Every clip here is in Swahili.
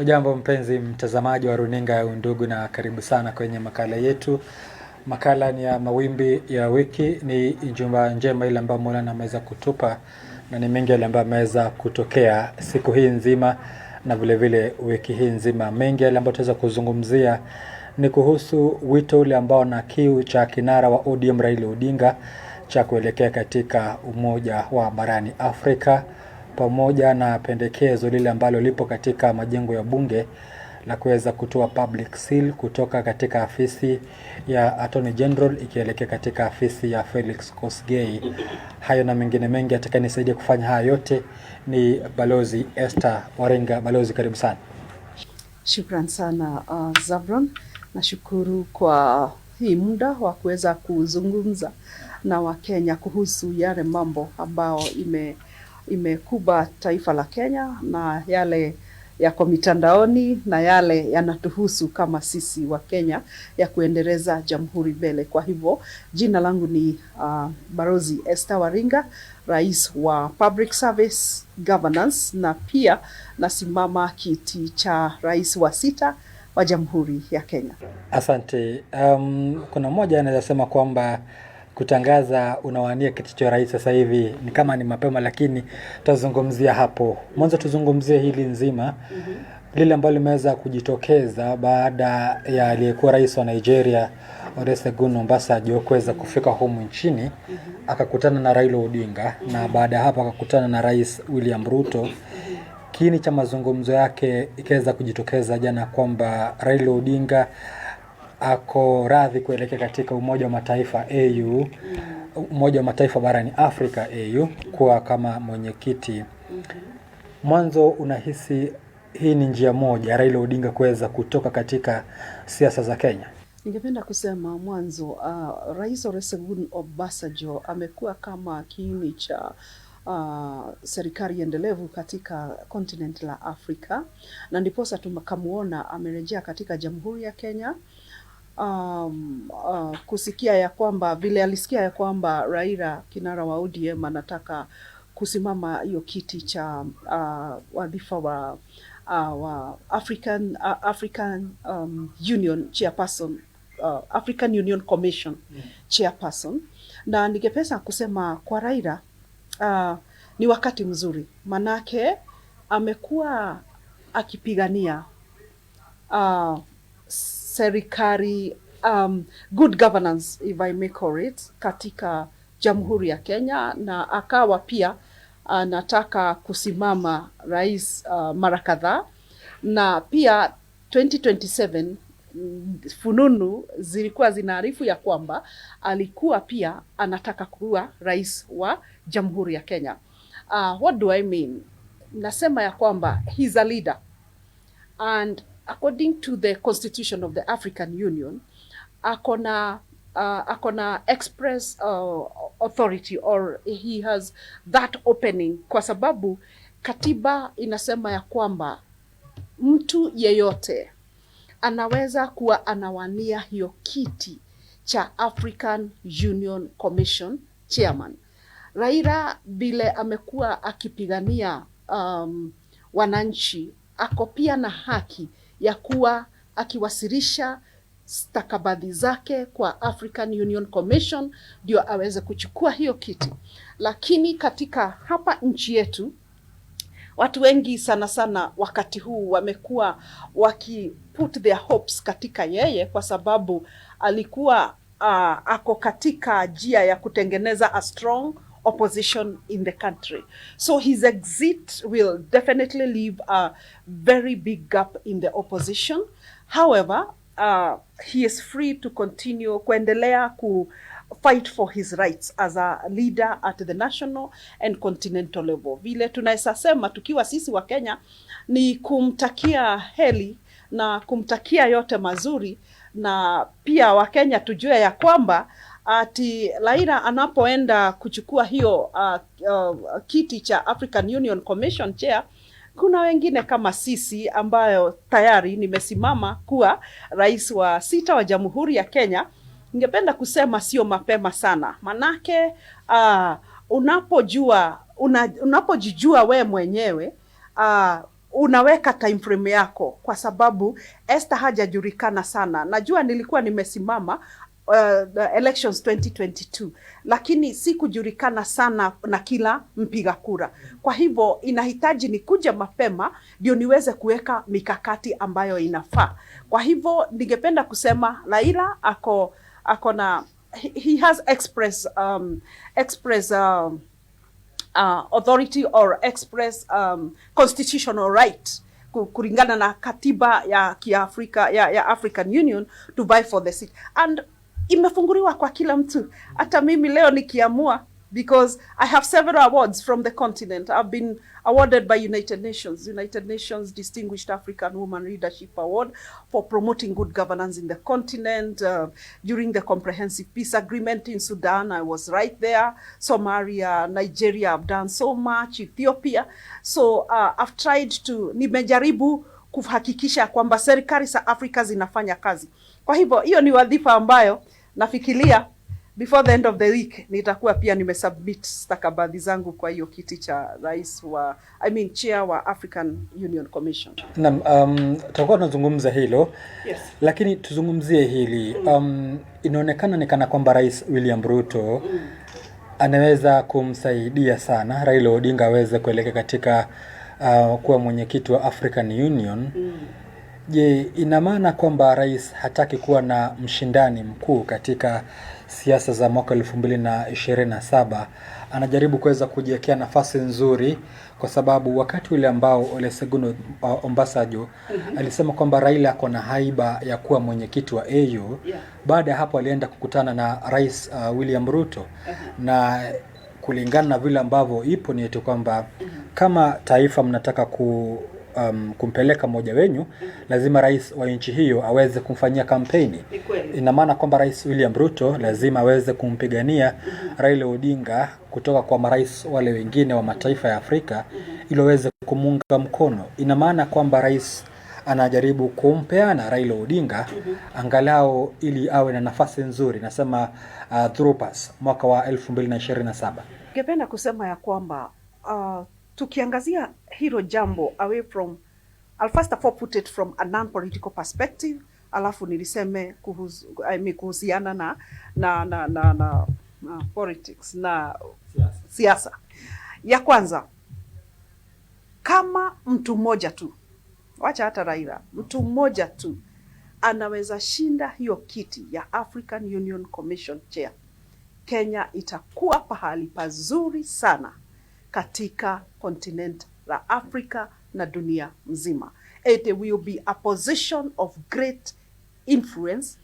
Hujambo mpenzi mtazamaji wa runinga ya Undugu na karibu sana kwenye makala yetu. Makala ni ya Mawimbi ya Wiki, ni jumba njema ile ambayo Mola ameweza kutupa na ni mengi yale ambayo ameweza kutokea siku hii nzima na vile vile wiki hii nzima. Mengi yale ambayo tutaweza kuzungumzia ni kuhusu wito ule ambao na kiu cha kinara wa ODM Raila Odinga cha kuelekea katika umoja wa barani Afrika, pamoja na pendekezo lile ambalo lipo katika majengo ya bunge la kuweza kutoa public seal kutoka katika afisi ya Attorney General ikielekea katika afisi ya Felix Kosgei. Hayo na mengine mengi atakayenisaidia kufanya haya yote ni Balozi Esther Waringa. Balozi, karibu sana. Shukran sana Zabron. Nashukuru kwa hii muda wa kuweza kuzungumza na Wakenya kuhusu yale mambo ambao imekuba taifa la Kenya na yale yako mitandaoni na yale yanatuhusu kama sisi wa Kenya ya kuendeleza jamhuri mbele. Kwa hivyo jina langu ni Balozi Esther Waringa, rais wa Public Service Governance, na pia nasimama kiti cha rais wa 6 wa Jamhuri ya Kenya. Asante. Kuna mmoja anaweza sema kwamba kutangaza unawania kiti cha rais sasa hivi ni kama ni mapema, lakini tutazungumzia hapo. Mwanzo tuzungumzie hili nzima lile ambalo limeweza kujitokeza baada ya aliyekuwa rais wa Nigeria Olusegun Obasanjo kuweza kufika humu nchini akakutana na Raila Odinga, na baada hapo akakutana na Rais William Ruto. Kiini cha mazungumzo yake ikaweza kujitokeza jana kwamba Raila Odinga ako radhi kuelekea katika Umoja wa Mataifa AU, Umoja wa Mataifa barani Afrika AU, kuwa kama mwenyekiti. Mwanzo unahisi hii ni njia moja Raila Odinga kuweza kutoka katika siasa za Kenya? Ningependa kusema mwanzo Rais Olusegun Obasanjo amekuwa kama kiini cha serikali endelevu katika continent la Afrika, na ndiposa tukamuona amerejea katika Jamhuri ya Kenya. Kusikia ya kwamba vile alisikia ya kwamba Raila kinara wa ODM anataka kusimama hiyo kiti cha wadhifa wa African Union chairperson, African Union Commission chairperson, na ningependa kusema kwa Raila ni wakati mzuri, manake amekuwa akipigania serikali good governance, if I may call it, katika Jamhuri ya Kenya, na akawa pia anataka kusimama rais mara kadhaa, na pia 2027 fununu zilikuwa zinaarifu ya kwamba alikuwa pia anataka kuwa rais wa Jamhuri ya Kenya. What do I mean? Nasema ya kwamba he's a leader, and according to the constitution of the African Union, akona express authority, or he has that opening, kwa sababu katiba inasema ya kwamba mtu yeyote anaweza kuwa anawania hiyo kiti cha African Union Commission chairman. Raila bile amekuwa akipigania wananchi, ako pia na haki ya kuwa akiwasilisha stakabadhi zake kwa African Union Commission ndio aweze kuchukua hiyo kiti. Lakini katika hapa nchi yetu watu wengi sana wakati huu wamekuwa put their hopes katika yeye, kwa sababu alikuwa ako katika njia ya kutengeneza a strong opposition in the country. So his exit will definitely leave a very big gap in the opposition. However, he is free to continue kuendelea fight for his rights as a leader at the national and continental level. Vile tunaweza sema tukiwa sisi wa Kenya ni kumtakia heri na kumtakia yote mazuri, na pia wa Kenya tujue ya kwamba ati Raila anapoenda kuchukua hiyo kiti cha African Union Commission chair, kuna wengine kama sisi ambayo tayari nimesimama kuwa rais wa 6 wa Jamhuri ya Kenya. Ningependa kusema sio mapema sana, manake unapojijua we mwenyewe unaweka time frame yako, kwa sababu Esther hajajulikana sana. Najua nilikuwa nimesimama the elections 2022, lakini sikujulikana sana na kila mpiga kura. Kwa hivyo inahitaji nikuje mapema ndio niweze kuweka mikakati ambayo inafaa. Kwa hivyo ningependa kusema Raila ako na he has express authority or express constitutional right kulingana na katiba ya Kiafrika ya African Union to vie for the seat, and imefunguliwa kwa kila mtu. Hata mimi leo nikiamua, because I have several awards from the continent. I've been awarded by United Nations Distinguished African Woman Leadership Award for promoting good governance in the continent. During the Comprehensive Peace Agreement in Sudan, I was right there. Somalia, Nigeria, I've done so much. Ethiopia. So I've tried to, nimejaribu kuhakikisha kwamba serikali za Afrika zinafanya kazi. Kwa hivyo hiyo ni wadhifa ambayo nafikiria before the end of the week nitakuwa pia nimesubmit stakabadhi zangu kwa hiyo kiti cha rais wa chair wa African Union Commission. Tutakuwa tunazungumza hilo. Yes. Lakini tuzungumzie hili. Inaonekana ni kana kwamba Rais William Ruto anaweza kumsaidia sana Raila Odinga aweze kuelekea katika kuwa mwenyekiti wa African Union. Je, ina maana kwamba rais hataki kuwa na mshindani mkuu katika siasa za mwaka 2027? Anajaribu kuweza kujiwekea nafasi nzuri, kwa sababu wakati ule ambao Olusegun Obasanjo alisema kwamba Raila ako na haiba ya kuwa mwenyekiti wa AU, baada ya hapo alienda kukutana na Rais William Ruto, na kulingana na vile ambavyo ipo ni eti kwamba kama taifa mnataka kumpeleka mmoja wenyu, lazima rais wa nchi hiyo aweze kumfanyia kampeni. Ina maana kwamba Rais William Ruto lazima aweze kumpigania Raila Odinga kutoka kwa marais wale wengine wa mataifa ya Afrika ili aweze kumunga mkono. Ina maana kwamba rais anajaribu kumpeana Raila Odinga angalau ili awe na nafasi nzuri. Nasema through pass mwaka wa 2027. Ningependa kusema ya kwamba tukiangazia hilo jambo away from, I'll first of all put it from a non-political perspective, alafu niliseme kuhusiana na politics na siasa. Ya kwanza, kama mtu mmoja tu, wacha hata Raila, mtu mmoja tu anaweza shinda hiyo kiti ya African Union Commission chair, Kenya itakuwa pahali pazuri sana katika continent la Afrika na dunia mzima. It will be a position of great influence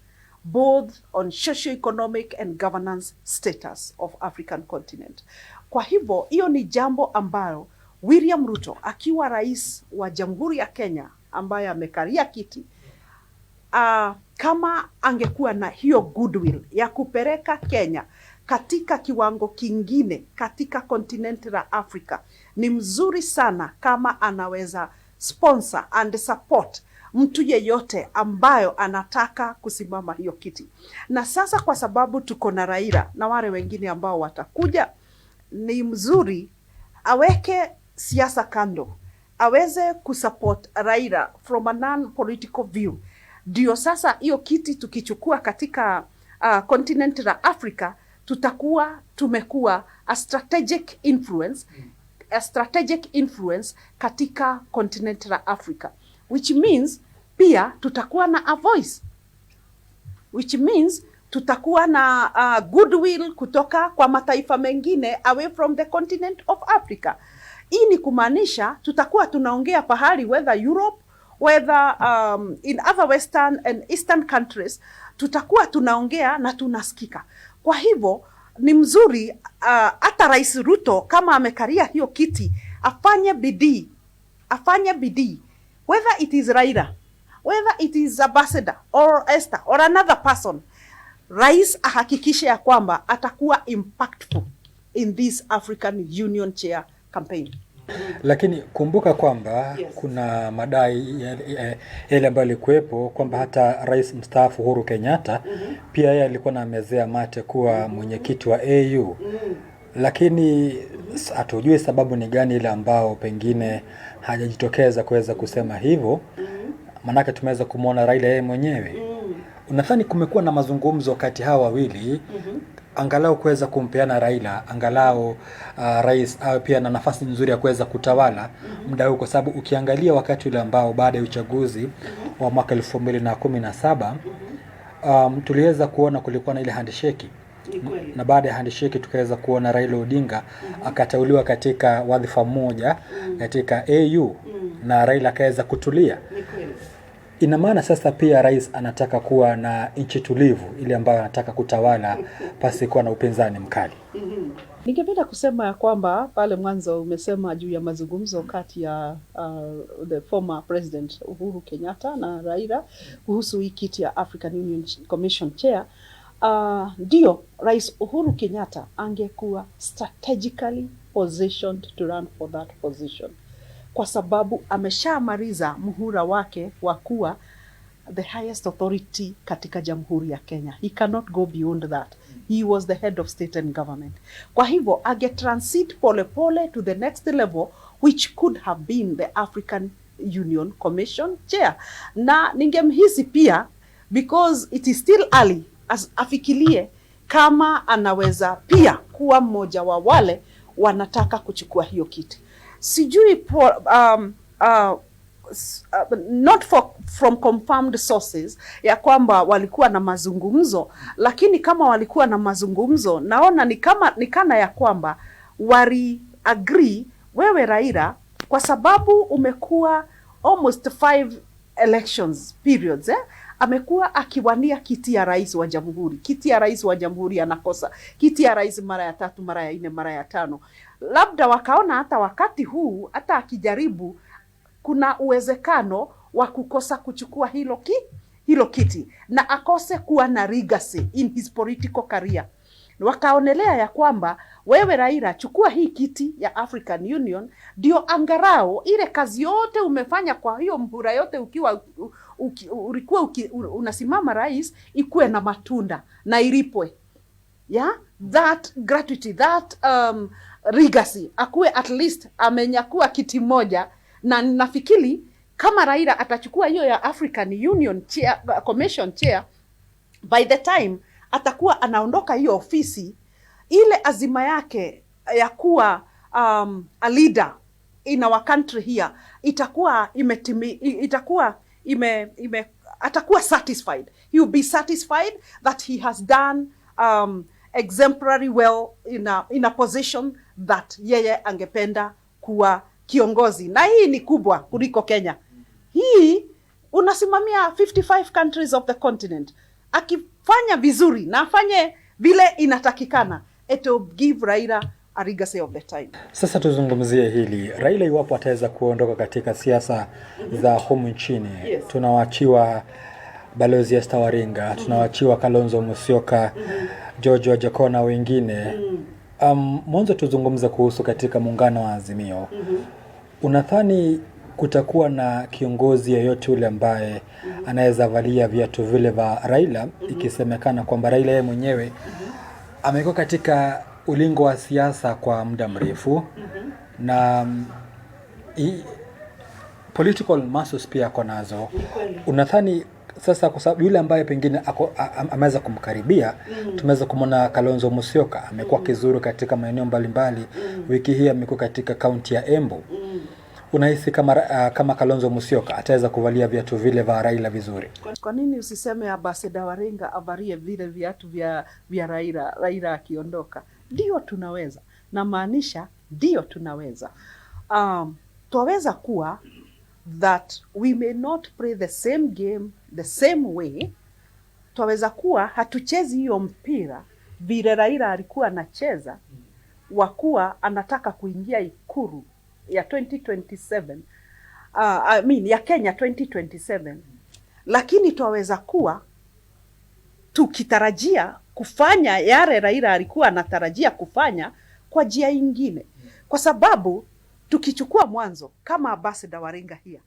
both on socio-economic and governance status of African continent. Kwa hivyo hiyo ni jambo ambalo William Ruto akiwa rais wa Jamhuri ya Kenya ambaye amekalia kiti, kama angekuwa na hiyo goodwill ya kupeleka Kenya katika kiwango kingine katika continent la Afrika, ni mzuri sana kama anaweza sponsor and support mtu yeyote ambayo anataka kusimama hiyo kiti. Na sasa kwa sababu tuko na Raila na wale wengine ambao watakuja, ni mzuri aweke siasa kando, aweze kusupport Raila from a non-political view. Ndio sasa hiyo kiti tukichukua katika continent la Afrika, tumekuwa a strategic influence katika continent la Africa, which means pia tutakuwa na a voice, which means tutakuwa na goodwill kutoka kwa mataifa mengine away from the continent of Africa. Hii ni kumaanisha tutakuwa tunaongea pahali, whether Europe, whether in other western and eastern countries, tutakuwa tunaongea na tunasikika. Kwa hivyo ni mzuri hata Rais Ruto kama amekaria hiyo kiti afanye bidii, whether it is Raila, whether it is Ambassador or Esther or another person, rais ahakikishe ya kwamba atakuwa impactful in this African Union chair campaign. Lakini kumbuka kwamba kuna madai yale ambayo yalikuwepo kwamba hata rais mstaafu Uhuru Kenyatta pia yeye alikuwa na mezea mate kuwa mwenyekiti wa AU. Lakini hatujui sababu ni gani ile ambao pengine hajajitokeza kuweza kusema hivyo, manake tumeweza kumuona Raila yeye mwenyewe. Unadhani kumekuwa na mazungumzo kati hawa wawili angalau kuweza kumpeana Raila angalau rais awe pia na nafasi nzuri ya kuweza kutawala muda huu, kwa sababu ukiangalia wakati ule ambao baada ya uchaguzi wa mwaka 2017 tuliweza kuona kulikuwa na ile handshake, na baada ya handshake tukaweza kuona Raila Odinga akateuliwa katika wadhifa mmoja katika AU na Raila akaweza kutulia. Ina maana sasa pia rais anataka kuwa na nchi tulivu, ile ambayo anataka kutawala pasi kuwa na upinzani mkali. Ningependa kusema ya kwamba pale mwanzo umesema juu ya mazungumzo kati ya the former president Uhuru Kenyatta na Raila kuhusu hii kiti ya African Union Commission chair. Ndio Rais Uhuru Kenyatta angekuwa strategically positioned to run for that position, kwa sababu ameshamaliza muhula wake wa kuwa the highest authority katika Jamhuri ya Kenya. He cannot go beyond that. He was the head of state and government. Kwa hivyo transit pole pole to the next level, which could have been the African Union Commission chair. Na ningemhisi pia, because it is still early, afikirie kama anaweza pia kuwa mmoja wa wale wanataka kuchukua hiyo kiti. Sijui not from confirmed sources ya kwamba walikuwa na mazungumzo, lakini kama walikuwa na mazungumzo, naona ni kana ya kwamba wali agree, wewe Raila, kwa sababu umekuwa almost 5 elections periods, amekuwa akiwania kiti ya rais wa jamhuri. Kiti ya rais wa jamhuri anakosa. Kiti ya rais mara ya 3, mara ya 4, mara ya 5. Labda wakaona hata wakati huu, hata akijaribu, kuna uwezekano wa kukosa kuchukua hilo kiti na akose kuwa na legacy in his political career. Wakaonelea ya kwamba wewe Raila, chukua hii kiti ya African Union, ndio angarao ile kazi yote umefanya kwa hiyo mhula yote ulikuwa unasimama rais, ikuwe na matunda na ilipwe. That gratitude, that legacy, akuwe at least amenyakua kiti moja. Na nafikiri kama Raila atachukua hiyo ya African Union chair, Commission chair, by the time atakuwa anaondoka hiyo ofisi, ile azima yake ya kuwa a leader in our country here atakuwa satisfied. He will be satisfied that he has done exemplary well in a position that yeye angependa kuwa kiongozi. Na hii ni kubwa kuliko Kenya. Hii unasimamia 55 countries of the continent. Akifanya vizuri na afanye vile inatakikana, it will give Raila a legacy of the time. Sasa tuzungumzie hili. Raila iwapo ataweza kuondoka katika siasa za humu nchini, tunawachiwa Balozi Esther Waringa, tunawachiwa Kalonzo Musyoka, George Wajacko na wengine. Mwanzo tuzungumze kuhusu katika muungano wa Azimio. Unadhani kutakuwa na kiongozi yeyote ule ambaye anaweza valia viatu vile vya Raila, ikisemekana kwamba Raila yeye mwenyewe amekuwa katika ulingo wa siasa kwa muda mrefu na political muscles pia ako nazo. Unadhani sasa, kwa sababu yule ambaye pengine ameweza kumkaribia, tumeweza kumwona Kalonzo Musyoka amekuwa kizuru katika maeneo mbalimbali, wiki hii amekuwa katika kaunti ya Embu. Unahisi kama Kalonzo Musyoka ataweza kuvalia viatu vile vya Raila vizuri? Kwa nini usiseme Ambassador Waringa avalie vile viatu vya Raila akiondoka? Ndio tunaweza. Na maanisha ndio tunaweza. Tuweza kuwa that we may not play the same game the same way. Tuweza kuwa hatuchezi hiyo mpira vile Raila alikuwa anacheza, wakuwa anataka kuingia Ikulu ya 2027, ya Kenya 2027. Lakini tuweza kuwa tukitarajia kufanya yale Raila alikuwa anatarajia kufanya kwa njia nyingine. Kwa sababu tukichukua mwanzo kama Ambassador Waringa here,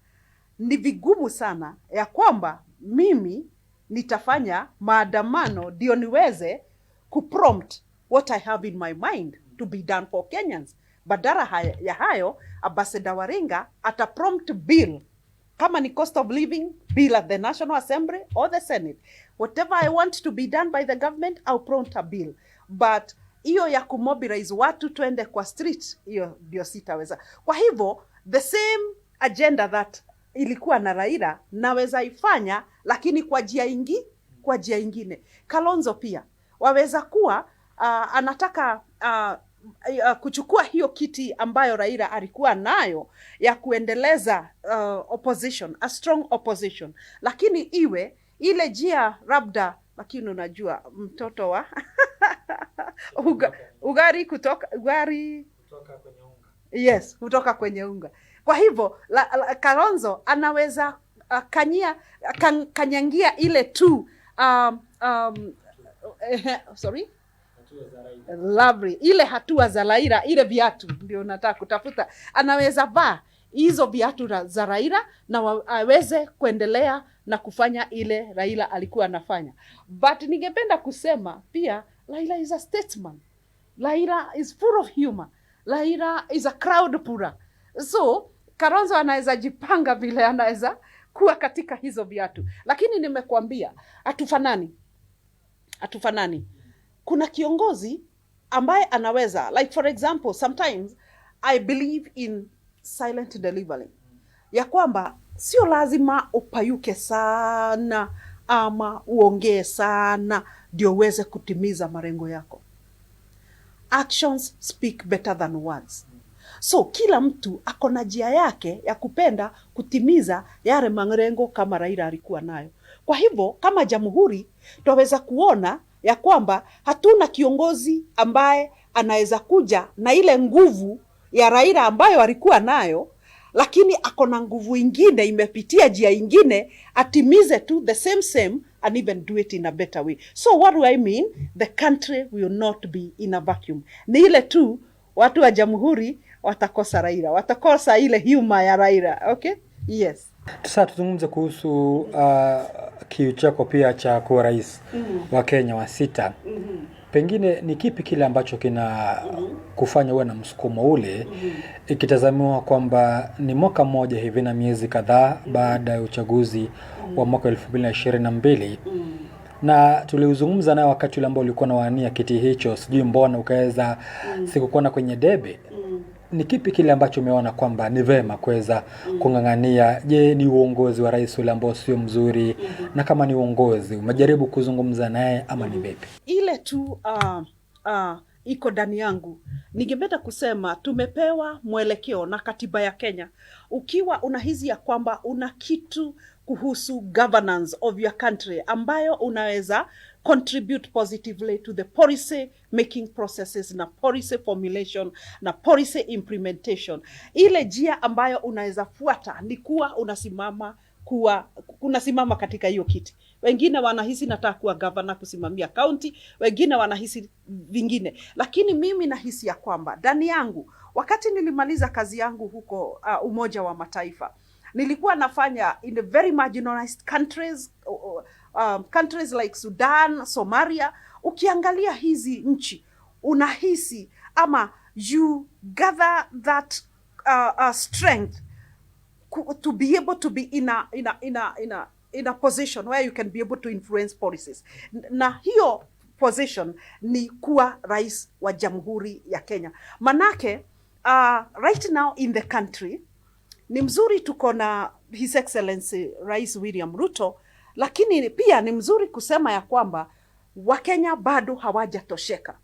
ni vigumu sana ya kwamba mimi nitafanya maandamano ndio niweze kuprompt what I have in my mind to be done for Kenyans. Badala ya hayo, Ambassador Waringa ata prompt bill, kama ni cost of living bill at the National Assembly or the Senate. Whatever I want to be done by the government, I'll prompt a bill. But hiyo ya kumobilize watu twende kwa street, hiyo ndio sitaweza. Kwa hivyo, the same agenda that ilikuwa na Raila naweza ifanya, lakini kwa njia ingine. Kalonzo pia waweza kuwa anataka kuchukua hiyo kiti ambayo Raila alikuwa nayo ya kuendeleza opposition, a strong opposition, lakini iwe ile jia labda, lakini unajua mtoto wa ugari kutoka kwenye unga. Yes, kutoka kwenye unga. Kwa hivyo Kalonzo anaweza kanyangia ile tu sorry, lovely, ile hatua za Raila, ile viatu ndio nataka kutafuta. Anaweza vaa hizo viatu za Raila na aweze kuendelea na kufanya ile Raila alikuwa anafanya. But ningependa kusema pia Raila is a statesman. Raila is full of humor. Raila is a crowd puller. So Kalonzo anaweza jipanga vile anaweza kuwa katika hizo viatu. Lakini nimekuambia hatufanani. Kuna kiongozi ambaye anaweza, like for example, sometimes I believe in silent delivery. Ya kwamba sio lazima upayuke sana ama uongee sana ndio uweze kutimiza malengo yako. Actions speak better than words. So kila mtu ako na njia yake ya kupenda kutimiza yale malengo kama Raila alikuwa nayo. Kwa hivyo kama jamhuri tunaweza kuona ya kwamba hatuna kiongozi ambaye anaweza kuja na ile nguvu ya Raila ambayo alikuwa nayo, lakini ako na nguvu ingine, imepitia njia ingine, atimize tu the same and even do it in a better way. So what do I mean? The country will not be in a vacuum. Ni ile tu watu wa jamhuri watakosa Raila, watakosa ile humor ya Raila. Okay? Yes. Sasa tuzungumze kuhusu kiu chako pia cha kuwa rais wa Kenya wa 6. Pengine ni kipi kile ambacho kina kufanya uwe na msukumo ule, ikitazamiwa kwamba ni mwaka mmoja hivi na miezi kadhaa baada ya uchaguzi wa mwaka 2022, na tuliuzungumza naye wakati ule ambao ulikuwa unawania kiti hicho, sijui mbona ukaweza sikukuona kwenye debe. Ni kipi kile ambacho umeona kwamba ni vema kuweza kung'ang'ania? Je, ni uongozi wa rais ule ambao sio mzuri? Na kama ni uongozi, umejaribu kuzungumza naye ama ni vipi? Ile tu iko ndani yangu. Ningependa kusema tumepewa mwelekeo na katiba ya Kenya. Ukiwa unahisi ya kwamba una kitu kuhusu governance of your country ambayo unaweza contribute positively to the policy making processes na policy formulation na policy implementation, ile njia ambayo unaweza fuata ni kuwa unasimama katika hiyo kiti. Wengine wanahisi nataka kuwa governor kusimamia county, wengine wanahisi vingine, lakini mimi nahisi ya kwamba ndani yangu, wakati nilimaliza kazi yangu huko Umoja wa Mataifa, nilikuwa nafanya in the very marginalized countries like Sudan, Somalia. Ukiangalia hizi nchi unahisi ama you gather that strength to be able to be in a position where you can be able to influence policies. Na hiyo position ni kuwa rais wa Jamhuri ya Kenya. Manake right now in the country ni mzuri tuko na His Excellency Rais William Ruto, lakini pia ni mzuri kusema ya kwamba Wakenya bado hawajatosheka.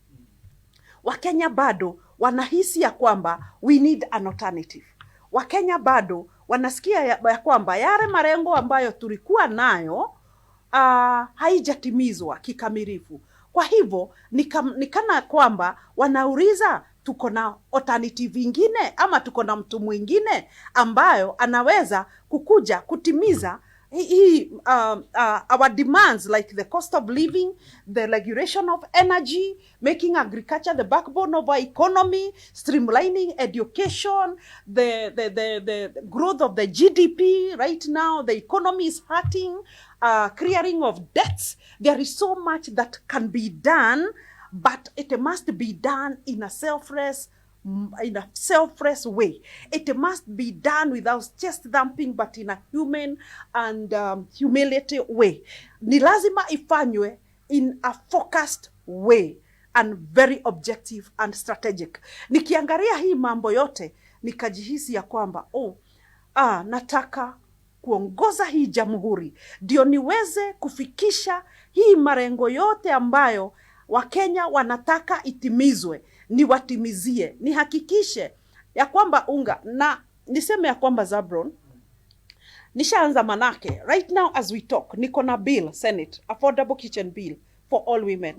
Wakenya bado wanahisi ya kwamba we need an alternative. Wakenya bado wanasikia ya kwamba yale malengo ambayo tulikuwa nayo haijatimizwa kikamilifu. Kwa hivyo ni kana kwamba wanauliza tuko na alternative ingine ama tuko na mtu mwingine ambayo anaweza kukuja kutimiza our demands, like the cost of living, the regulation of energy, making agriculture the backbone of our economy, streamlining education, the growth of the GDP. Right now the economy is hurting, clearing of debts. There is so much that can be done, but it must be done in a selfless in a selfless way. It must be done without chest thumping, but in a human and humility way. Ni lazima ifanywe in a focused way and very objective and strategic. Nikiangalia hii mambo yote nikajihisi ya kwamba nataka kuongoza hii jamhuri ndio niweze kufikisha hii malengo yote ambayo Wakenya wanataka itimizwe, niwatimizie, nihakikishe ya kwamba na niseme ya kwamba Zabron, nishaanza manake, right now as we talk, niko na bill, Senate, affordable kitchen bill for all women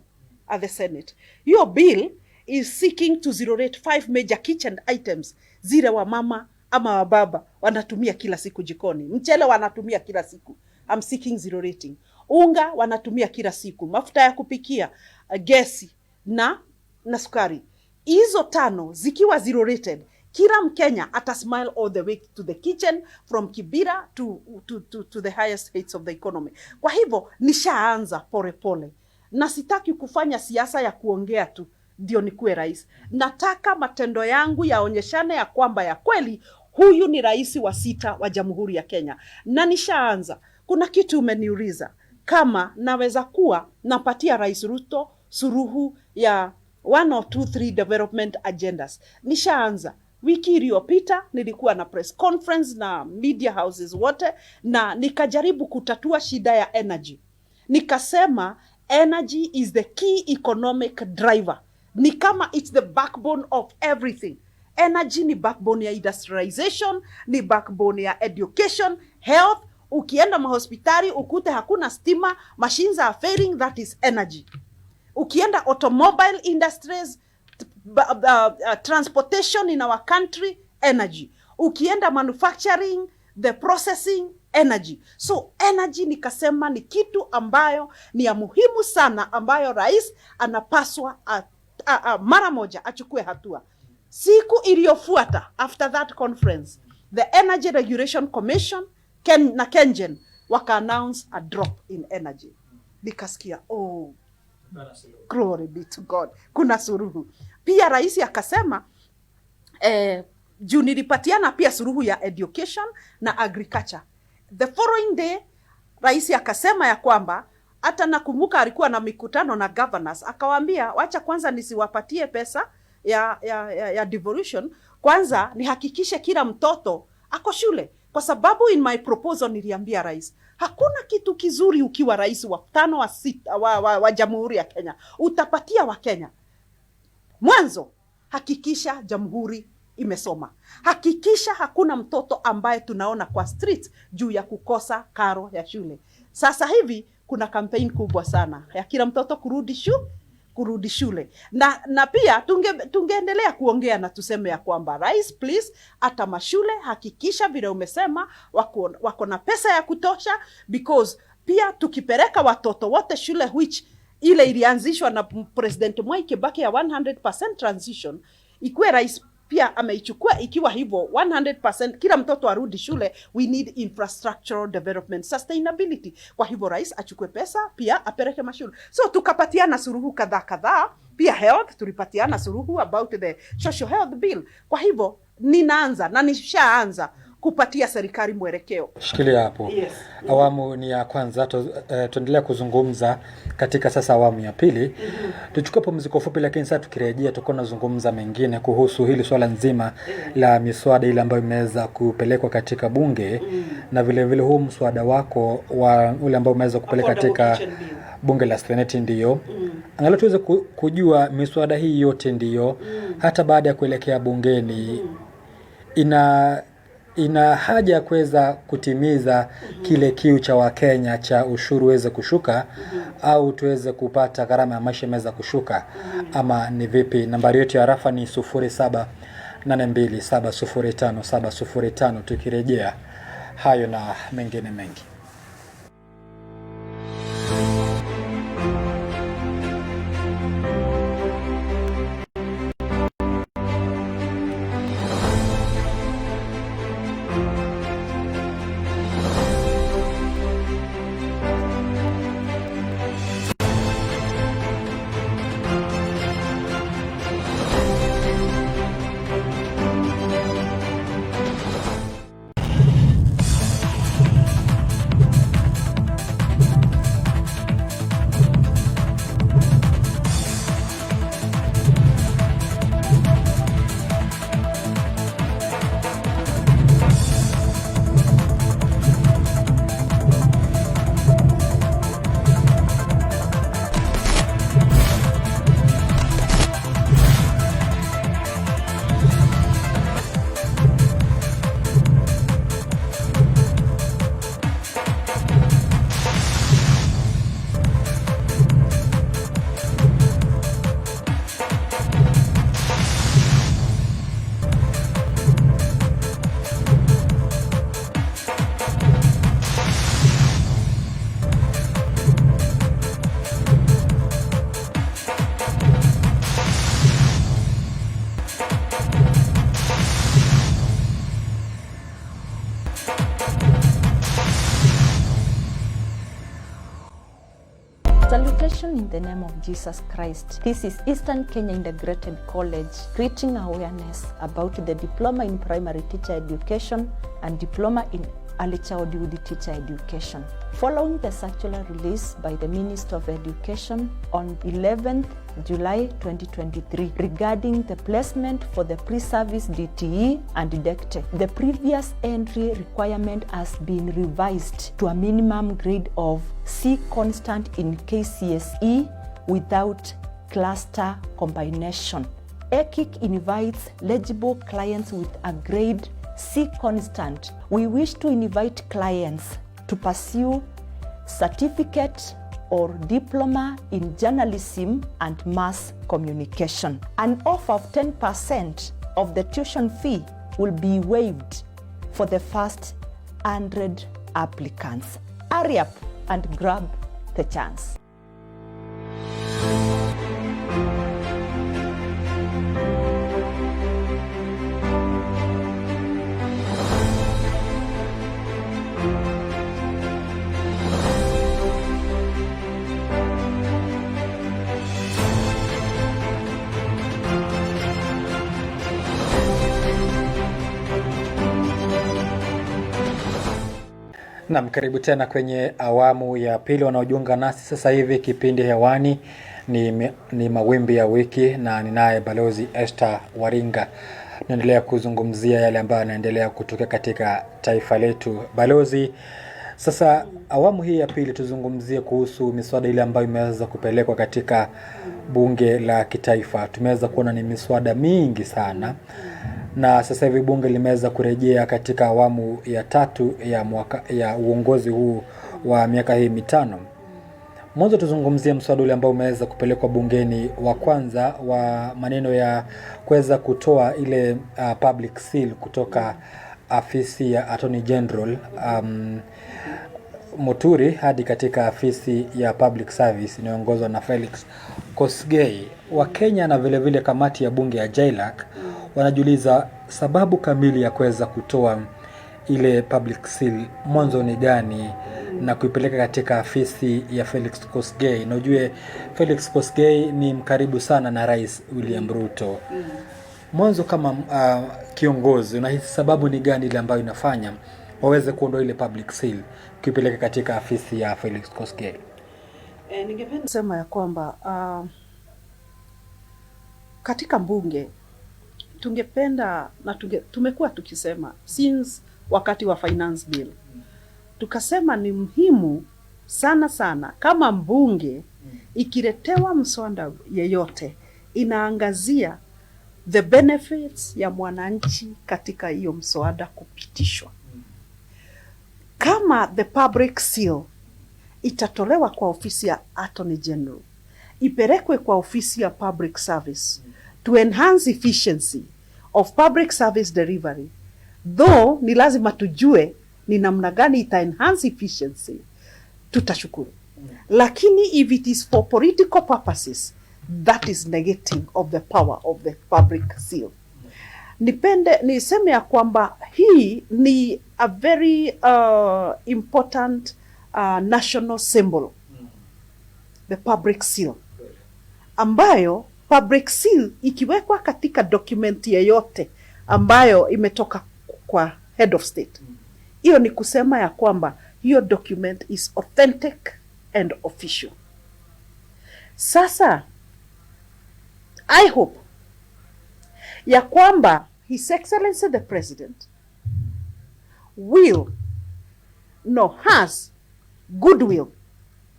at the Senate. Your bill is seeking to zero rate 5 major kitchen items, zile wa mama ama wa baba wanatumia kila siku jikoni. Mchele wanatumia kila siku. I'm seeking zero rating. Unga wanatumia kila siku. Mafuta ya kupikia, gesi na sukari. Hizo 5 zikiwa zero rated, kila Mkenya ata smile all the way to the kitchen from Kibera to the highest heights of the economy. Kwa hivyo nishaanza pole pole. Na sitaki kufanya siasa ya kuongea tu ndio nikuwe rais. Nataka matendo yangu yaonyeshane ya kwamba ya kweli huyu ni rais wa 6 wa Jamhuri ya Kenya. Na nishaanza. Kuna kitu umeniuliza kama naweza kuwa napatia Rais Ruto suruhu ya 1 or 2, 3 development agendas. Nishaanza. Wiki iliyopita nilikuwa na press conference na media houses wote na nikajaribu kutatua shida ya energy. Nikasema energy is the key economic driver. Ni kama it's the backbone of everything. Energy ni backbone ya industrialization, ni backbone ya education, health. Ukienda mahospitali ukute hakuna stima, machines are failing, that is energy. Ukienda automobile industries, transportation in our country, energy. Ukienda manufacturing, the processing, energy. So energy nikasema ni kitu ambayo ni ya muhimu sana ambayo rais anapaswa mara moja achukue hatua. Siku iliyofuata after that conference, the Energy Regulation Commission na Kengen waka announce a drop in energy. Nikasikia glory be to God, kuna suruhu. Pia rais akasema juu nilipatiana pia suruhu ya education na agriculture. The following day rais akasema ya kwamba hata nakumbuka alikuwa na mikutano na governors, akawaambia wacha kwanza nisiwapatie pesa ya devolution, kwanza nihakikishe kila mtoto ako shule. Kwa sababu in my proposal niliambia rais, hakuna kitu kizuri ukiwa rais wa 5 wa 6 wa Jamhuri ya Kenya. Utapatia wa Kenya. Mwanzo, hakikisha jamhuri imesoma. Hakikisha hakuna mtoto ambaye tunaona kwa street juu ya kukosa karo ya shule. Sasa hivi kuna campaign kubwa sana ya kila mtoto kurudi shule. Na pia tungeendelea kuongea na tuseme ya kwamba rais, please, hata mashule hakikisha vile umesema wako na pesa ya kutosha, because pia tukipeleka watoto wote shule, which ile ilianzishwa na President Mwai Kibaki ya 100% transition, ikuwe rais pia ameichukua ikiwa hivyo 100% kila mtoto arudi shule. We need infrastructural development, sustainability. Kwa hivyo rais achukue pesa pia apeleke mashule. So tukapatiana suruhu kadhaa. Pia health tulipatiana suruhu about the social health bill. Kwa hivyo ninaanza na nishaanza kupatia serikali mwelekeo. Shikilia hapo. Yes. Awamu ni ya kwanza, tuendelea kuzungumza katika sasa awamu ya pili. Tuchukue pumziko fupi, lakini sasa tukirejea tutakuwa tunazungumza mengine kuhusu hili swala nzima la miswada ile ambayo imeweza kupelekwa katika bunge na vile vile huu mswada wako wa ule ambao umeweza kupeleka katika bunge la Senate ndio. Angalau tuweze kujua miswada hii yote ndio hata baada ya kuelekea bungeni ina haja ya kuweza kutimiza kile kiu cha Wakenya cha ushuru uweze kushuka au tuweze kupata gharama ya maisha imeweza kushuka ama ni vipi? Nambari yetu ya rafa ni 0782705705. Tukirejea hayo na mengine mengi. Salvation in the name of Jesus Christ. This is Eastern Kenya Integrated College, creating awareness about the Diploma in Primary Teacher Education and Diploma in Early Childhood Teacher Education. Following the circular release by the Minister of Education on 11th July 2023 regarding the placement for the pre-service DTE and DECTE, the previous entry requirement has been revised to a minimum grade of C constant in KCSE without cluster combination. EKIC invites eligible clients with a grade C constant. We wish to invite clients to pursue certificate or diploma in journalism and mass communication. An offer of 10% of the tuition fee will be waived for the first 100 applicants. Hurry up and grab the chance. Naam, karibu tena kwenye awamu ya pili. Wanaojiunga nasi sasa hivi, kipindi hewani ni Mawimbi ya Wiki na ninaye Balozi Esther Waringa. Naendelea kuzungumzia yale ambayo yanaendelea kutokea katika taifa letu. Balozi, sasa awamu hii ya pili tuzungumzie kuhusu miswada ile ambayo imeweza kupelekwa katika bunge la kitaifa. Tumeweza kuona ni miswada mingi sana. Na sasa hivi bunge limeweza kurejea katika awamu ya 3 ya uongozi huu wa miaka hii mitano. Mwanzo tuzungumzie mswada ule ambao umeweza kupelekwa bungeni, wa kwanza wa maneno ya kuweza kutoa ile public seal kutoka afisi ya Attorney General Muturi hadi katika afisi ya Public Service inayoongozwa na Felix Kosgei. Wakenya na vile vile kamati ya bunge ya JLAC wanajiuliza sababu kamili ya kuweza kutoa ile public seal mwanzo ni gani na kuipeleka katika afisi ya Felix Kosgei. Na ujue Felix Kosgei ni mkaribu sana na Rais William Ruto. Mwanzo kama kiongozi, unahisi sababu ni gani ile ambayo inafanya waweze kuondoa ile public seal kuipeleka katika afisi ya Felix Kosgei? Ningependa kusema ya kwamba katika bunge tungependa na tumekuwa tukisema since wakati wa finance bill, tukasema ni muhimu sana kama mbunge ikiletewa mswada yeyote inaangazia the benefits ya mwananchi katika hiyo mswada kupitishwa. Kama the public seal itatolewa kwa ofisi ya Attorney General, ipelekwe kwa ofisi ya Public Service to enhance efficiency of public service delivery, though ni lazima tujue ni namna gani ita enhance efficiency, tutashukuru. Lakini if it is for political purposes, that is negating of the power of the public seal. Niseme ya kwamba hii ni a very important national symbol, the public seal, ambayo public seal ikiwekwa katika document yoyote ambayo imetoka kwa head of state, hiyo ni kusema ya kwamba hiyo document is authentic and official. Sasa I hope ya kwamba His Excellency the President has goodwill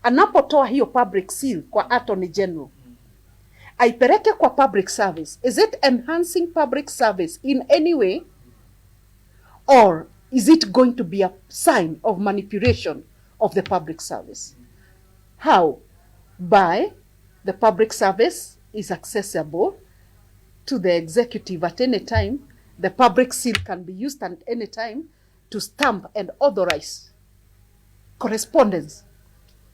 anapotoa hiyo public seal kwa Attorney General, aipeleke kwa public service. Is it enhancing public service in any way, or is it going to be a sign of manipulation of the public service? How? By the public service is accessible to the executive at any time. The public seal can be used at any time to stamp and authorize correspondence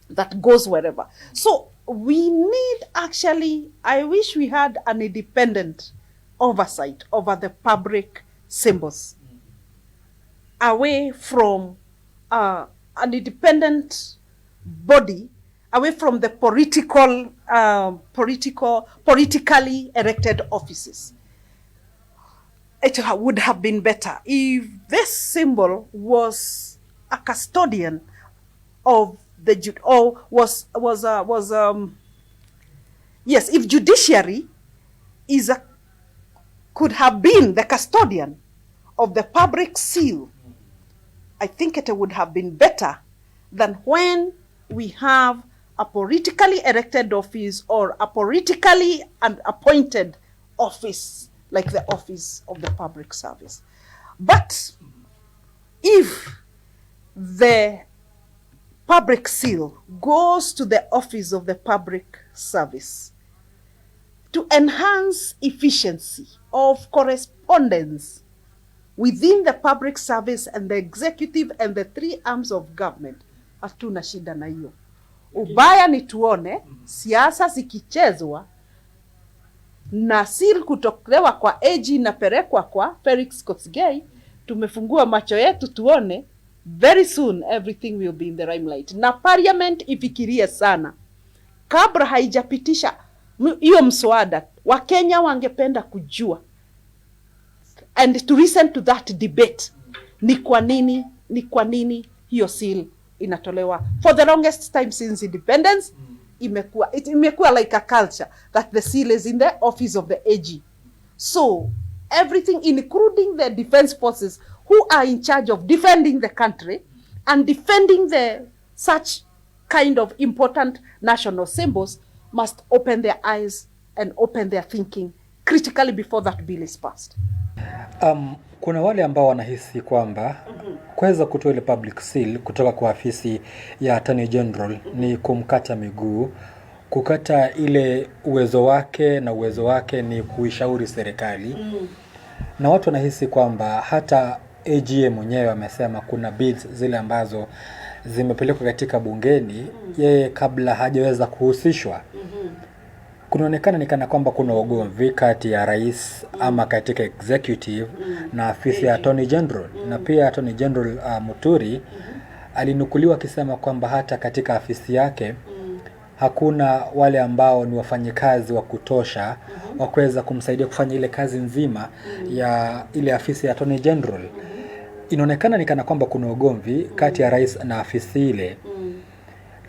that goes wherever. So we need actually, I wish we had an independent oversight over the public symbols, away from an independent body away from the politically elected offices. It would have been better if this symbol was a custodian of the yes, if judiciary could have been the custodian of the public seal, I think it would have been better than when we have a politically elected office or a politically appointed office like the office of the public service. But if the public seal goes to the office of the public service to enhance efficiency of correspondence within the public service and the executive and the three arms of government, hatuna shida na hiyo. Ubaya ni tuone siasa zikichezwa na seal kutolewa kwa AG na perekwa kwa Felix Koskei, tumefungua macho yetu tuone very soon everything will be in the limelight. Na parliament ifikirie sana kabla haijapitisha hiyo mswada. Wakenya wangependa kujua and to listen to that debate, ni kwa nini hiyo seal inatolewa. For the longest time since independence, imekuwa like a culture that the seal is in the office of the AG. So everything, including the defense forces who are in charge of defending the country and defending such kind of important national symbols, must open their eyes and open their thinking critically before that bill is passed. Kuna wale ambao wanahisi kwamba kuweza kutoa ile public seal kutoka kwa afisi ya Attorney General ni kumkata miguu, kukata ile uwezo wake, na uwezo wake ni kuishauri serikali. Na watu wanahisi kwamba hata AGM mwenyewe amesema kuna bills zile ambazo zimepelekwa katika bungeni, yeye kabla hajaweza kuhusishwa. Kunaonekana kana kwamba kuna ugomvi kati ya rais ama katika executive na afisi ya Attorney General. Na pia Attorney General Muturi alinukuliwa akisema kwamba hata katika afisi yake hakuna wale ambao ni wafanyikazi wa kutosha wa kuweza kumsaidia kufanya ile kazi nzima ya ile afisi ya Attorney General. Inaonekana kana kwamba kuna ugomvi kati ya rais na afisi ile.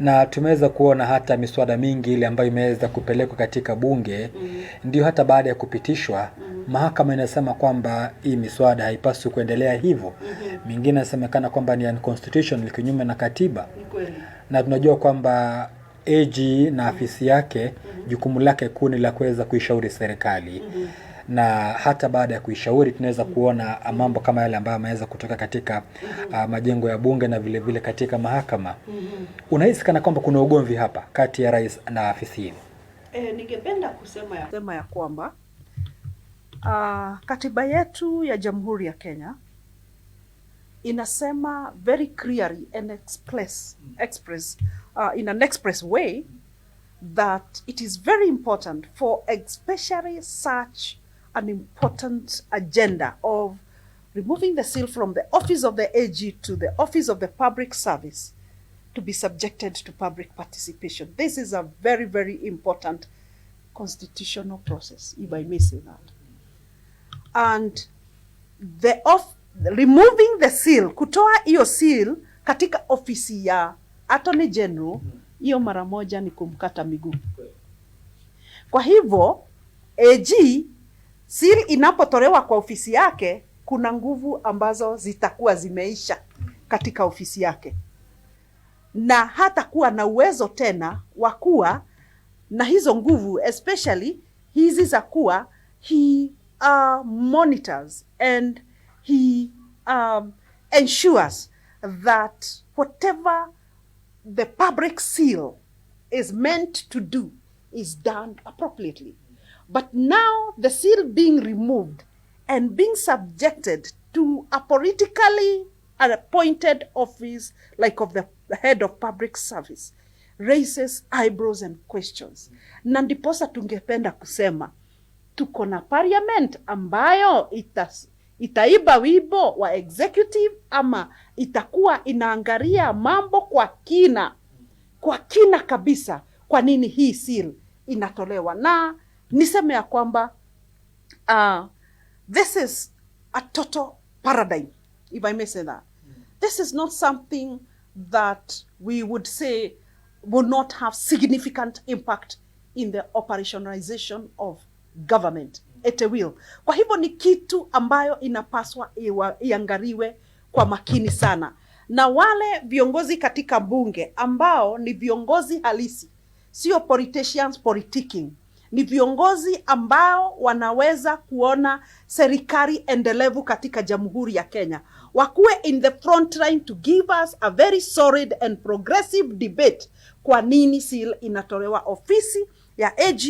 Na tumeweza kuona hata miswada mingi ile ambayo imeweza kupelekwa katika bunge, ndio hata baada ya kupitishwa mahakama inasema kwamba hii miswada haipaswi kuendelea hivyo. Mingine inasemekana kwamba ni unconstitutional, kinyume na katiba. Na tunajua kwamba AG na afisi yake jukumu lake kuu ni la kuweza kuishauri serikali. Na hata baada ya kuishauri tunaweza kuona mambo kama yale ambayo yameweza kutoka katika majengo ya bunge na vile vile katika mahakama. Unahisi kana kwamba kuna ugomvi hapa kati ya rais na afisi hii? Ningependa kusema ya kwamba katiba yetu ya Jamhuri ya Kenya inasema very clearly and express in an express way that it is very important for especially such an important agenda of removing the seal from the office of the AG to the office of the public service to be subjected to public participation. This is a very, very important constitutional process, if I may say that. And removing the seal, kutoa hiyo seal katika ofisi ya Attorney General, hiyo mara moja ni kumkata miguu. Kwa hivyo AG seal inapotolewa kwa ofisi yake, kuna nguvu ambazo zitakuwa zimeisha katika ofisi yake, na hata kuwa na uwezo tena wa kuwa na hizo nguvu, especially hizi za kuwa he monitors and he ensures that whatever the public seal is meant to do is done appropriately. But now the seal being removed and being subjected to a politically appointed office like of the head of public service raises eyebrows and questions. Na ndiposa tungependa kusema tuko na parliament ambayo itaiba wibo wa executive, ama itakuwa inaangalia mambo kwa kina kwa kina kabisa kwa nini hii seal inatolewa. Na niseme ya kwamba this is a total paradigm, if I may say that. This is not something that we would say will not have significant impact in the operationalization of government. It will. Kwa hivyo ni kitu ambayo inapaswa iangaliwe kwa makini sana. Na wale viongozi katika bunge ambao ni viongozi halisi, sio politicians politicking, ni viongozi ambao wanaweza kuona serikali endelevu katika Jamhuri ya Kenya, wakuwe in the front line to give us a very solid and progressive debate kwa nini seal inatolewa ofisi ya AG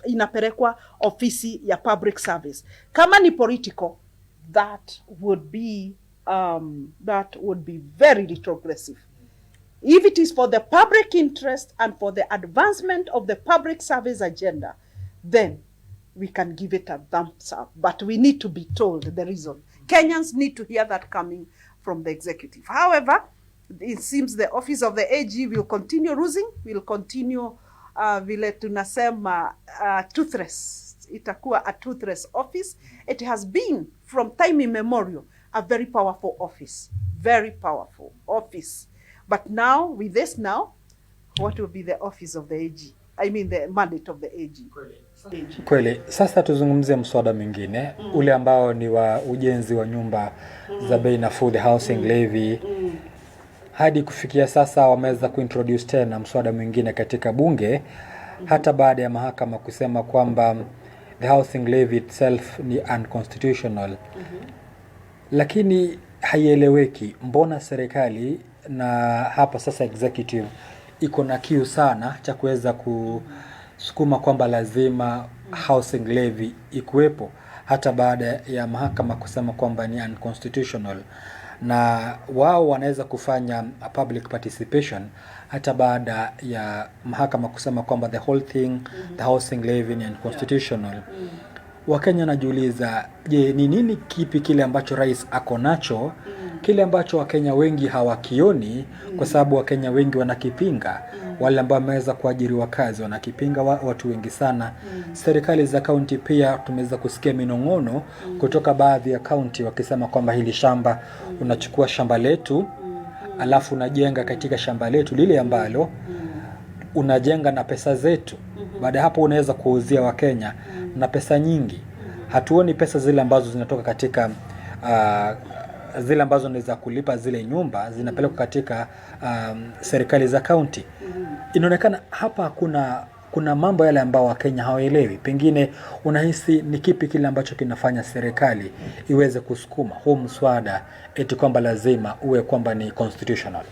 inapelekwa ofisi ya public service. Kama ni political, that would be very retrogressive. If it is for the public interest and for the advancement of the public service agenda, then we can give it a thumbs up. But we need to be told the reason. Kenyans need to hear that coming from the executive. However, it seems the office of the AG will continue losing, will continue vile tunasema toothless. Itakuwa a toothless office. It has been from time immemorial a very powerful office. Very powerful office. But now, with this now, what will be the office of the AG? I mean the mandate of the AG. Kweli. Sasa tuzungumzie mswada mwingine, ule ambao ni wa ujenzi wa nyumba za bei nafuu, the housing levy. Hadi kufikia sasa wameweza kuintroduce tena mswada mwingine katika bunge, hata baada ya mahakama kusema kwamba the housing levy itself ni unconstitutional. Lakini haieleweki mbona serikali na hapa sasa executive iko na kiu sana cha kuweza kusukuma kwamba lazima housing levy ikuwepo hata baada ya mahakama kusema kwamba ni unconstitutional, na wao wanaweza kufanya public participation hata baada ya mahakama kusema kwamba the whole thing, the housing levy ni unconstitutional. Wakenya najiuliza, je, ni nini kipi kile ambacho rais ako nacho, kile ambacho Wakenya wengi hawakioni, kwa sababu Wakenya wengi wanakipinga. Wale ambao wameweza kuajiriwa kazi wanakipinga, watu wengi sana. Serikali za kaunti pia tumeweza kusikia minong'ono kutoka baadhi ya kaunti wakisema kwamba hili shamba, unachukua shamba letu alafu unajenga katika shamba letu lile ambalo unajenga na pesa zetu. Baada hapo unaweza kuuzia Wakenya na pesa nyingi. Hatuoni pesa zile ambazo zinatoka katika zile ambazo ni za kulipa zile nyumba zinapelekwa katika serikali za kaunti. Inaonekana hapa kuna mambo yale ambao Wakenya hawaelewi. Pengine unahisi ni kipi kile ambacho kinafanya serikali iweze kusukuma huu mswada eti kwamba lazima uwe kwamba ni constitutional?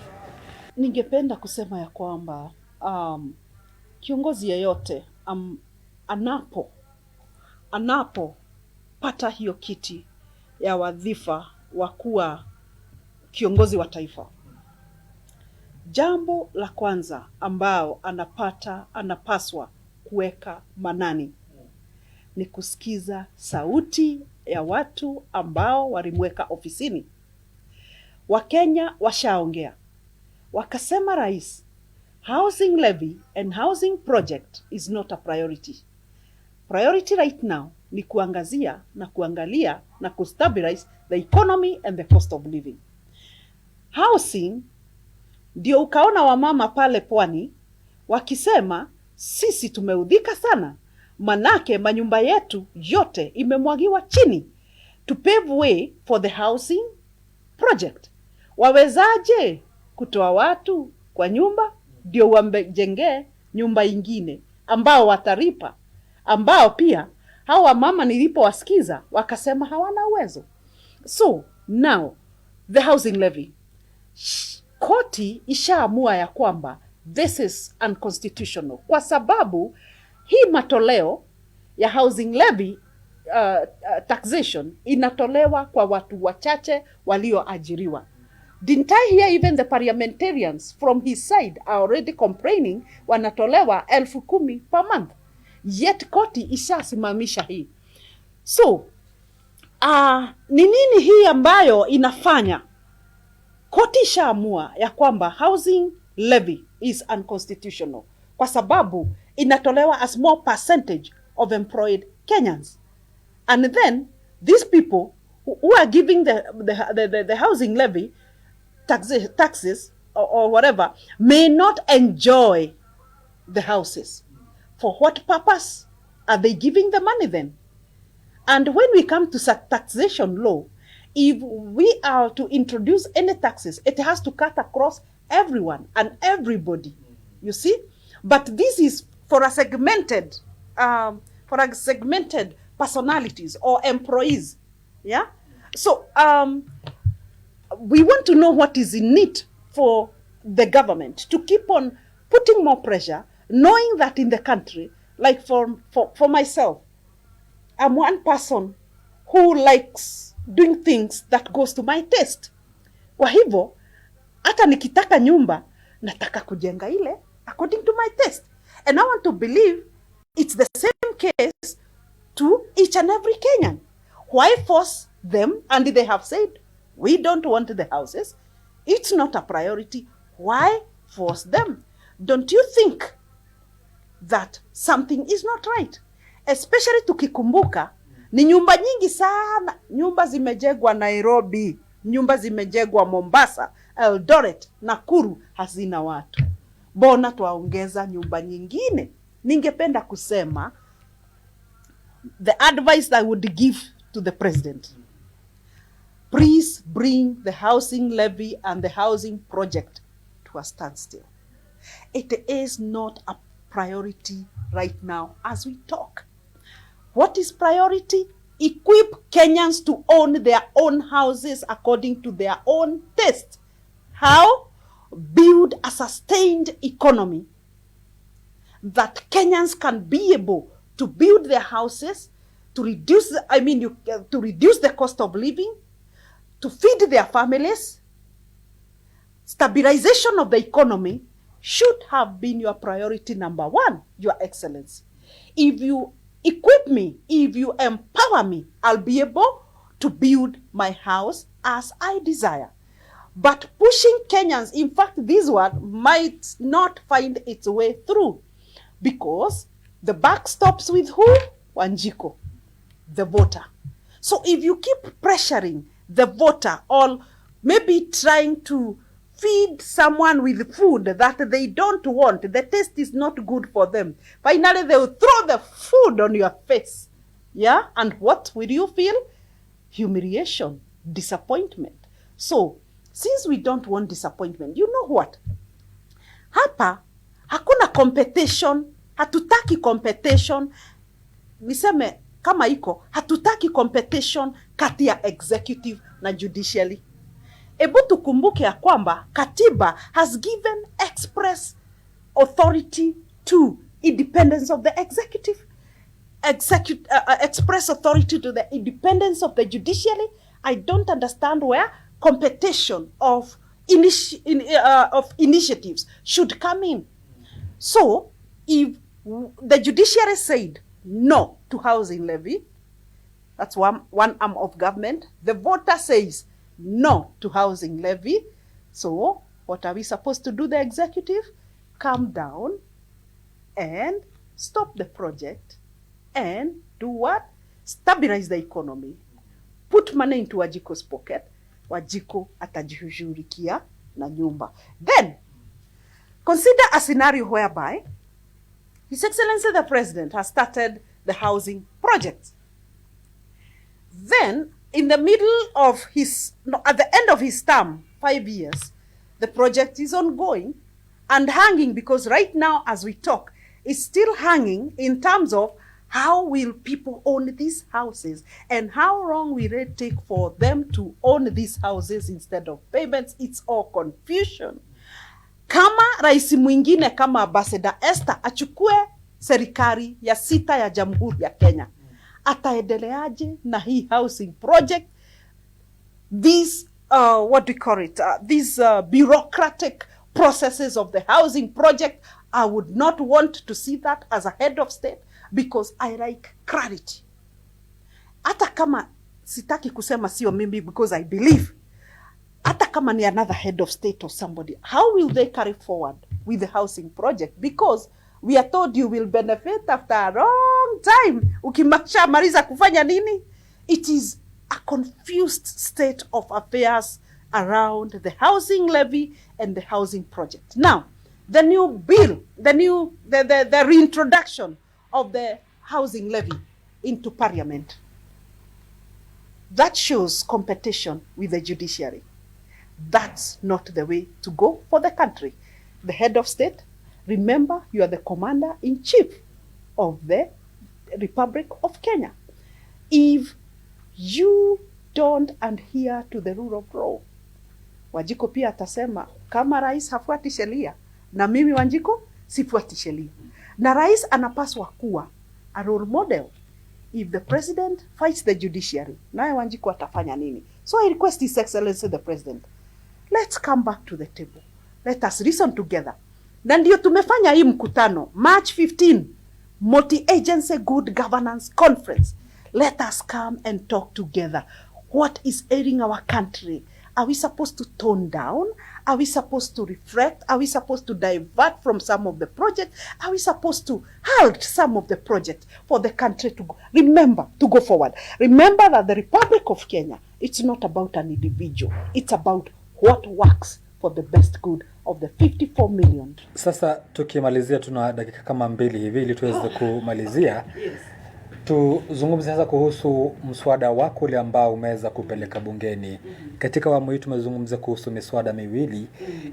Ningependa kusema ya kwamba kiongozi yeyote anapopata hiyo kiti ya wadhifa wa kuwa kiongozi wa taifa, jambo la kwanza ambao anapaswa kuweka manani ni kusikiza sauti ya watu ambao walimweka ofisini. Wakenya washaongea, wakasema rais, housing levy and housing project is not a priority. Priority right now ni kuangazia na kuangalia na kustabilize the economy and the cost of living. Housing, ndio ukaona wamama pale pwani wakisema sisi tumeudhika sana, manake manyumba yetu yote imemwagiwa chini, to pave way for the housing project. Wawezaje kutoa watu kwa nyumba ndio wamejengee nyumba ingine ambao wataripa, ambao pia hawa mama nilipowasikiza wakasema hawana uwezo. So now the housing levy, koti ishaamua ya kwamba this is unconstitutional, kwa sababu hii matoleo ya housing levy taxation inatolewa kwa watu wachache walioajiriwa. Didn't I hear even the parliamentarians from his side are already complaining wanatolewa 10,000 per month. Yet koti ishasimamisha hii. So, ni nini hii ambayo inafanya koti ishaamua ya kwamba housing levy is unconstitutional. Kwa sababu inatolewa a small percentage of employed Kenyans. And then these people who are giving the housing levy taxes or whatever may not enjoy the houses. For what purpose are they giving the money then? And when we come to taxation law, if we are to introduce any taxes, it has to cut across everyone and everybody, you see? But this is for a segmented personalities or employees, yeah? So we want to know what is in it for the government to keep on putting more pressure, knowing that in the country, like for myself, I'm one person who likes doing things that goes to my taste. Kwa hivyo, hata nikitaka nyumba, nataka kujenga ile according to my taste. And I want to believe it's the same case to each and every Kenyan. Why force them? And they have said, we don't want the houses. It's not a priority. Why force them? Don't you think that something is not right? Especially tukikumbuka, ni nyumba nyingi sana. Nyumba zimejengwa Nairobi, nyumba zimejengwa Mombasa, Eldoret, Nakuru, hazina watu. Bona tuwaongeza nyumba nyingine. Ningependa kusema, the advice I would give to the president, please bring the housing levy and the housing project to a standstill. It is not a priority right now as we talk. What is priority? Equip Kenyans to own their own houses according to their own taste. How? Build a sustained economy that Kenyans can be able to build their houses, to reduce the cost of living, to feed their families. Stabilization of the economy should have been your priority number one, Your Excellency. If you equip me, if you empower me, I'll be able to build my house as I desire. But pushing Kenyans, in fact, this one might not find its way through, because the buck stops with who? Wanjiko, the voter. So if you keep pressuring the voter, or maybe trying to feed someone with food that they don't want, the taste is not good for them, finally they will throw the food on your face. Yeah? And what will you feel? Humiliation, disappointment. So, since we don't want disappointment, you know what? Hapa, hakuna competition, hatutaki competition. Niseme, kama iko, hatutaki competition kati ya executive na judiciary. Ebu tukumbuke ya kwamba katiba has given express authority to independence of the executive, express authority to the independence of the judiciary. I don't understand where competition of initiatives should come in. So, if the judiciary said no to housing levy, that's one arm of government. The voter says no to housing levy. So, what are we supposed to do, the executive? Calm down and stop the project and do what? Stabilize the economy. Put money into Wajiko's pocket. Wajiko atajishughulikia na nyumba. Then, consider a scenario whereby His Excellency the President has started the housing project. Then, in the middle of at the end of his term, 5 years, the project is ongoing and hanging, because right now, as we talk, it's still hanging in terms of how will people own these houses and how long will it take for them to own these houses instead of payments. It's all confusion. Kama rais mwingine kama Ambassador Esther achukue serikali ya 6 ya Jamhuri ya Kenya, ataendeleaje na hii housing project? These bureaucratic processes of the housing project, I would not want to see that as a head of state, because I like clarity. Hata kama sitaki kusema sio mimi, because I believe, hata kama ni another head of state or somebody, how will they carry forward with the housing project, because we are told you will benefit after a long time. Ukimacha mariza kufanya nini? It is a confused state of affairs around the housing levy and the housing project. Now, the new bill, the reintroduction of the housing levy into parliament, that shows competition with the judiciary. That's not the way to go for the country. The head of state, remember, you are the commander-in-chief of the Republic of Kenya. If you don't adhere to the rule of law, Wanjiku pia atasema kama rais hafuati sheria na mimi Wanjiku sifuati sheria. Na rais anapaswa kuwa a role model. If the president fights the judiciary, naye Wanjiku atafanya nini? So I request His Excellency the President, let's come back to the table. Let us reason together. Na ndio tumefanya hii mkutano March 15, Multi-Agency Good Governance Conference. Let us come and talk together. What is ailing our country? Are we supposed to tone down? Are we supposed to reflect? Are we supposed to divert from some of the projects? Are we supposed to halt some of the projects for the country to go? Remember, to go forward. Remember that the Republic of Kenya, it's not about an individual. It's about what works for the best good of the 54 million. Sasa tukimalizia, tuna dakika kama 2 hivi ili tuweze kumalizia. Yes. Tuzungumzie sasa kuhusu mswada wako ule ambao umeweza kupeleka bungeni. Katika awamu hii tumezungumzia kuhusu miswada miwili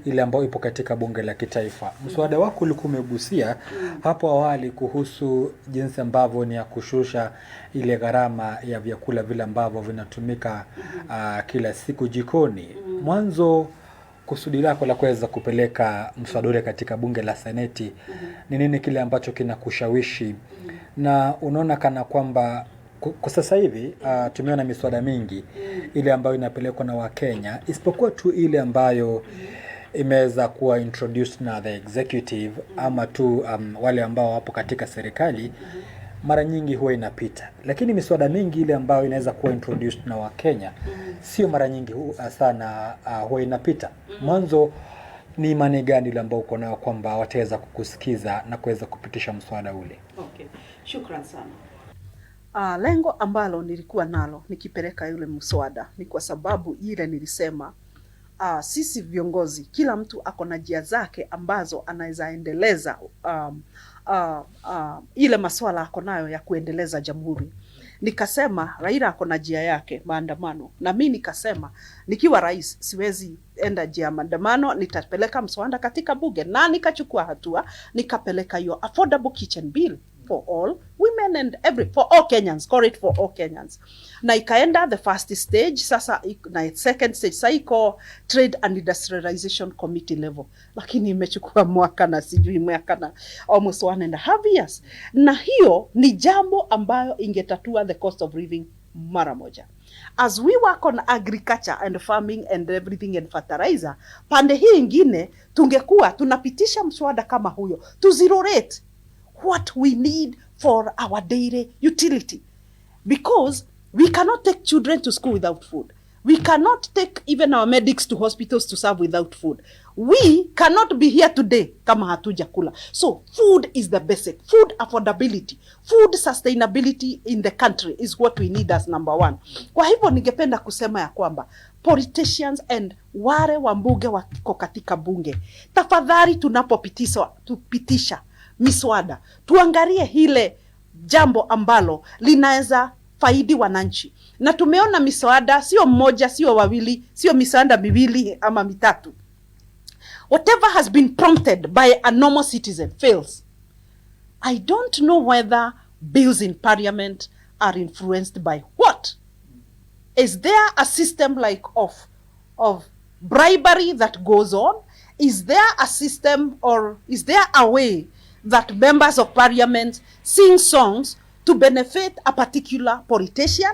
ile ambayo ipo katika bunge la kitaifa. Mswada wako ulikuwa umegusia hapo awali kuhusu jinsi ambavyo ni ya kushusha ile gharama ya vyakula vile ambavyo vinatumika kila siku jikoni. Mwanzo kusudi lako la kuweza kupeleka mswada ule katika bunge la Seneti ni nini kile ambacho kinakushawishi? Na unaona kana kwamba kwa sasa hivi tumeona miswada mingi ile ambayo inapelekwa na Wakenya, isipokuwa tu ile ambayo imeweza kuwa introduced na the executive ama tu wale ambao wapo katika serikali, mara nyingi huwa inapita. Lakini miswada mingi ile ambayo inaweza kuwa introduced na Wakenya sio mara nyingi sana huwa inapita. Mwanzo ni imani gani ile ambayo uko nayo kwamba wataweza kukusikiza na kuweza kupitisha mswada ule? Okay. Shukran sana. Lengo ambalo nilikuwa nalo nikipeleka yule mswada ni kwa sababu ile nilisema sisi viongozi, kila mtu ako na njia zake ambazo anaweza endeleza ile masuala ako nayo ya kuendeleza jamhuri. Nikasema Raila ako na njia yake, maandamano, na mimi nikasema nikiwa rais siwezi enda njia ya maandamano, nitapeleka mswada katika bunge, na nikachukua hatua nikapeleka hiyo affordable kitchen bill for all women and for all Kenyans, call it for all Kenyans. Na ikaenda the first stage, sasa na second stage sasa iko Trade and Industrialization Committee level, lakini imechukua mwaka na sijui mwaka na almost 1.5 years. Na hiyo ni jambo ambayo ingetatua the cost of living mara moja. As we work on agriculture and farming and everything and fertilizer, pande hii ingine tungekuwa tunapitisha mswada kama huyo to zero rate what we need for our daily utility, because we cannot take children to school without food. We cannot take even our medics to hospitals to serve without food. We cannot be here today kama hatuja kula. So food is the basic. Food affordability, food sustainability in the country is what we need as number one. Kwa hivyo ningependa kusema ya kwamba politicians and wale wambunge wako katika bunge, tafadhali tupitisha miswada, tuangalie hile jambo ambalo linaweza faidi wananchi. Na tumeona miswada sio mmoja, sio wawili, sio miswada miwili ama mitatu. Whatever has been prompted by a normal citizen fails. I don't know whether bills in parliament are influenced by what? Is there a system like of bribery that goes on? Is there a system, or is there a way that members of parliament sing songs to benefit a particular politician?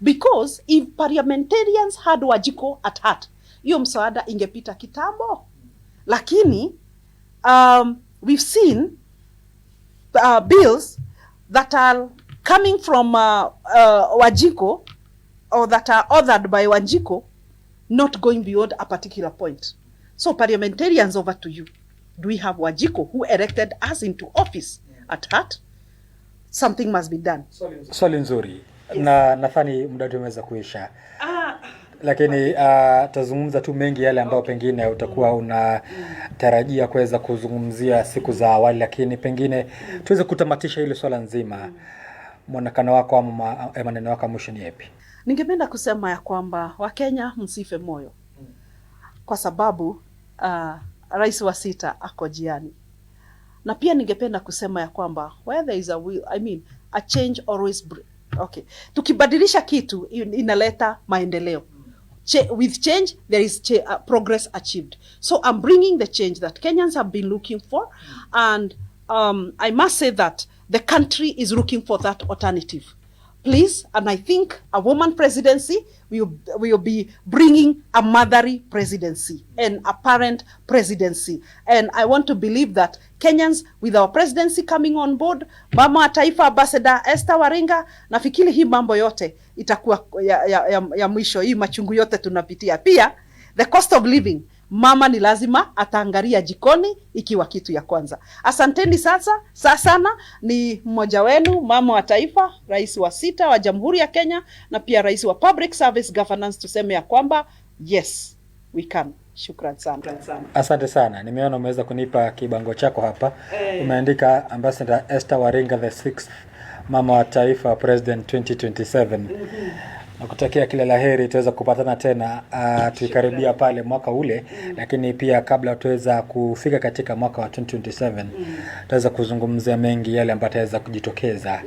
Because if parliamentarians had Wanjiku at heart, hiyo mswada ingepita kitambo. Lakini we've seen bills that are coming from Wanjiku, or that are authored by Wanjiku, not going beyond a particular point. So parliamentarians, over to you. Do we have Wajiko who elected us into office? At heart, something must be done. Swali nzuri. Na nadhani muda wetu umeweza kuisha. Lakini tazungumza tu mengi yale ambayo pengine utakuwa unatarajia kuweza kuzungumzia siku za awali, lakini pengine tuweze kutamatisha ile swala nzima. Mwonekano wako ama maneno yako mwisho ni yapi? Ningependa kusema ya kwamba Wakenya msife moyo. Kwa sababu rais wa 6 ako jiani. Na pia ningependa kusema ya kwamba where there is a will, a change always okay. Tukibadilisha kitu inaleta maendeleo. With change there is progress achieved. So I'm bringing the change that Kenyans have been looking for, and I must say that the country is looking for that alternative. Please, and I think a woman presidency will be bringing a motherly presidency and a parent presidency. And I want to believe that Kenyans, with our presidency coming on board, Mama Taifa Ambassador Esther Waringa, nafikiri hii mambo yote itakuwa ya mwisho, hii machungu yote tunapitia. Pia, the cost of living, mama ni lazima ataangalia jikoni ikiwa kitu ya kwanza. Asanteni sana, ni mmoja wenu, mama wa taifa, rais wa 6 wa Jamhuri ya Kenya, na pia rais wa Public Service Governance, tuseme ya kwamba yes, we can. Shukran sana. Asante sana. Nimeona umeweza kunipa kibango chako hapa. Umeandika Ambassador Esther Waringa the 6th, mama wa taifa, President 2027. Nakutakia kila laheri, tuweza kupatana tena tukikaribia pale mwaka ule, lakini pia kabla tuweza kufika katika mwaka wa 2027 tuweza kuzungumzia mengi yale ambayo yataweza kujitokeza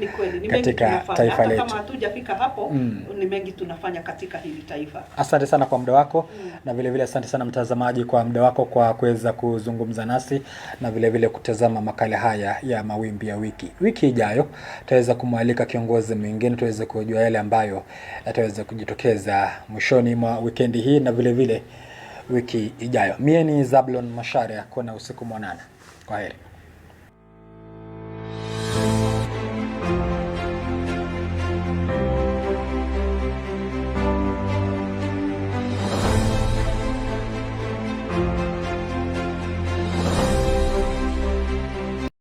katika taifa letu. Kama hatujafika hapo, ni mengi tunafanya katika hili taifa. Asante sana kwa muda wako, na vile vile asante sana mtazamaji kwa muda wako kwa kuweza kuzungumza nasi, na vile vile kutazama makala haya ya Mawimbi ya Wiki. Wiki ijayo tutaweza kumwalika kiongozi mwingine, tuweze kujua yale ambayo yataweza kujitokeza mwishoni mwa wikendi hii na vile vile wiki ijayo. Mie ni Zablon Masharia, kuna usiku mwanana. Kwaheri.